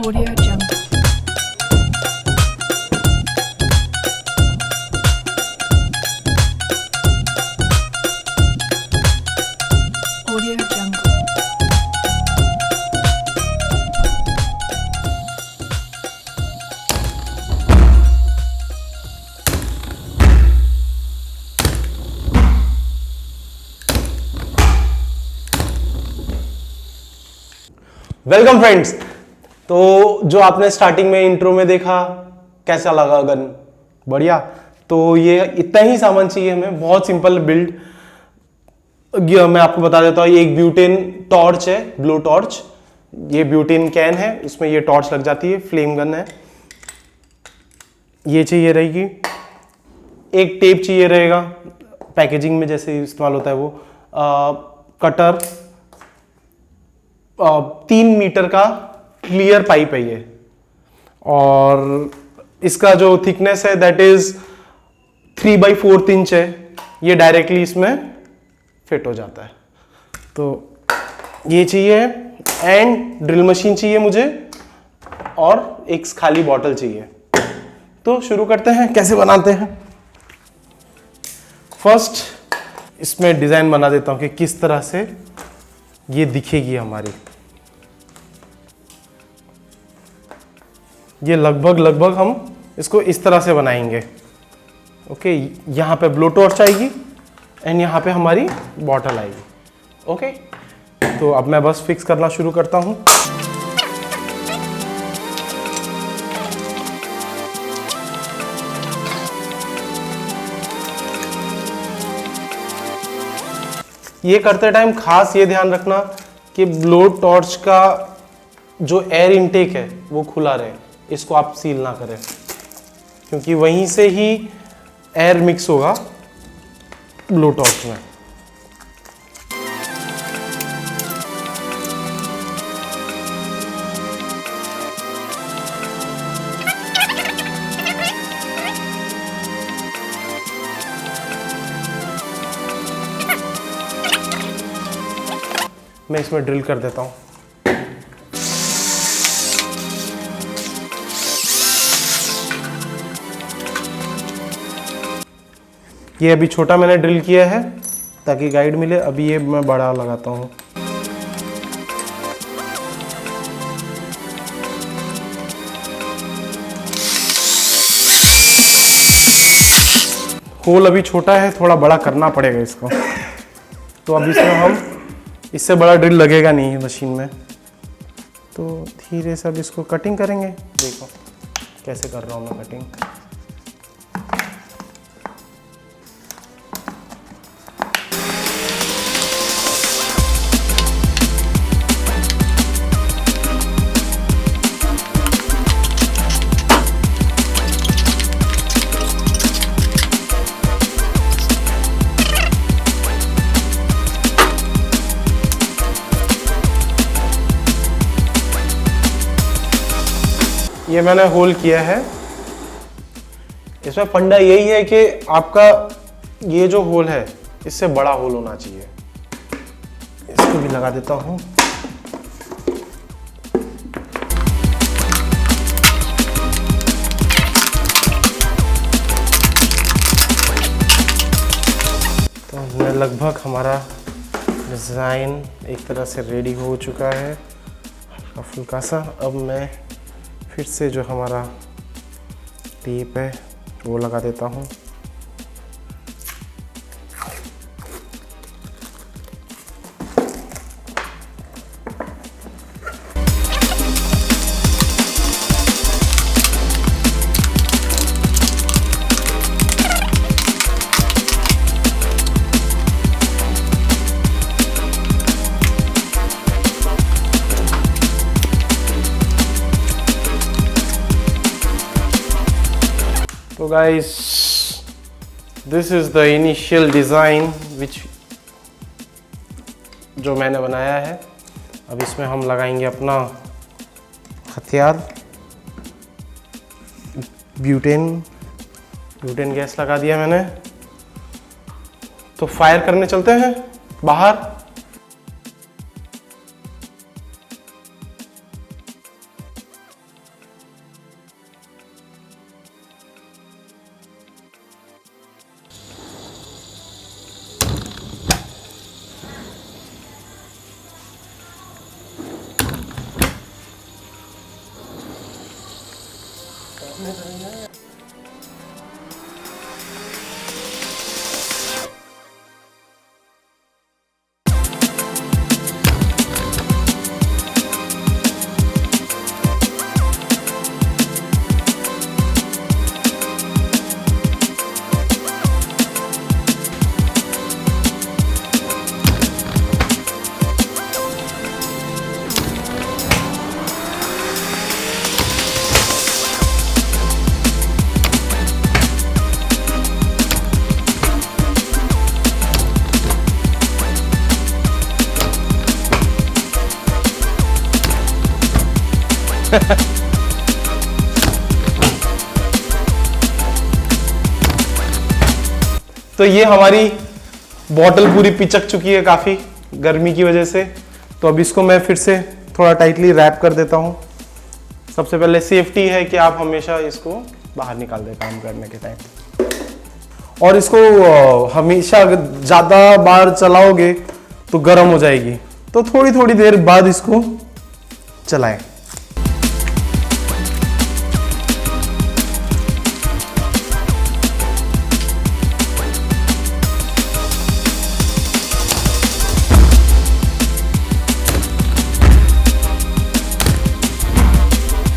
Audio Jungle. Audio Jungle. Welcome friends. तो जो आपने स्टार्टिंग में इंट्रो में देखा, कैसा लगा गन? बढ़िया। तो ये इतना ही सामान चाहिए हमें, बहुत सिंपल बिल्ड। मैं आपको बता देता हूँ, ये एक ब्यूटेन टॉर्च है, ब्लो टॉर्च। ये ब्यूटेन कैन है, इसमें ये टॉर्च लग जाती है, फ्लेम गन है। ये चाहिए रहेगी। एक टेप चाहिए रहेगा, पैकेजिंग में जैसे इस्तेमाल होता है वो। कटर, 3 मीटर का क्लियर पाइप है ये, और इसका जो थिकनेस है दैट इज 3/4 इंच है। ये डायरेक्टली इसमें फिट हो जाता है। तो ये चाहिए, एंड ड्रिल मशीन चाहिए मुझे, और एक खाली बॉटल चाहिए। तो शुरू करते हैं, कैसे बनाते हैं। फर्स्ट इसमें डिजाइन बना देता हूं कि किस तरह से ये दिखेगी हमारी। ये लगभग हम इसको इस तरह से बनाएंगे। ओके, यहाँ पे ब्लो टॉर्च आएगी एंड यहाँ पे हमारी बॉटल आएगी। ओके, तो अब मैं बस फिक्स करना शुरू करता हूँ। ये करते टाइम खास ये ध्यान रखना कि ब्लो टॉर्च का जो एयर इनटेक है वो खुला रहे, इसको आप सील ना करें, क्योंकि वहीं से ही एयर मिक्स होगा ब्लो टॉर्च में। मैं इसमें ड्रिल कर देता हूँ। ये अभी छोटा मैंने ड्रिल किया है ताकि गाइड मिले। अभी ये मैं बड़ा लगाता हूँ। होल अभी छोटा है, थोड़ा बड़ा करना पड़ेगा इसको। तो अब इसमें हम, इससे बड़ा ड्रिल लगेगा नहीं है मशीन में, तो धीरे से अब इसको कटिंग करेंगे। देखो कैसे कर रहा हूँ मैं कटिंग। ये मैंने होल किया है। इसमें फंडा यही है कि आपका ये जो होल है इससे बड़ा होल होना चाहिए। इसको भी लगा देता हूँ। तो लगभग हमारा डिज़ाइन एक तरह से रेडी हो चुका है, हल्का फुल्का सा। अब मैं फिर से जो हमारा टेप है वो लगा देता हूँ। तो guys, this is the initial design which जो मैंने बनाया है। अब इसमें हम लगाएंगे अपना हथियार, ब्यूटेन गैस लगा दिया मैंने। तो फायर करने चलते हैं बाहर। तो ये हमारी बॉटल पूरी पिचक चुकी है काफी गर्मी की वजह से। तो अब इसको मैं फिर से थोड़ा टाइटली रैप कर देता हूँ। सबसे पहले सेफ्टी है कि आप हमेशा इसको बाहर निकाल दें काम करने के टाइम। और इसको हमेशा ज़्यादा बार चलाओगे तो गर्म हो जाएगी, तो थोड़ी थोड़ी देर बाद इसको चलाएं।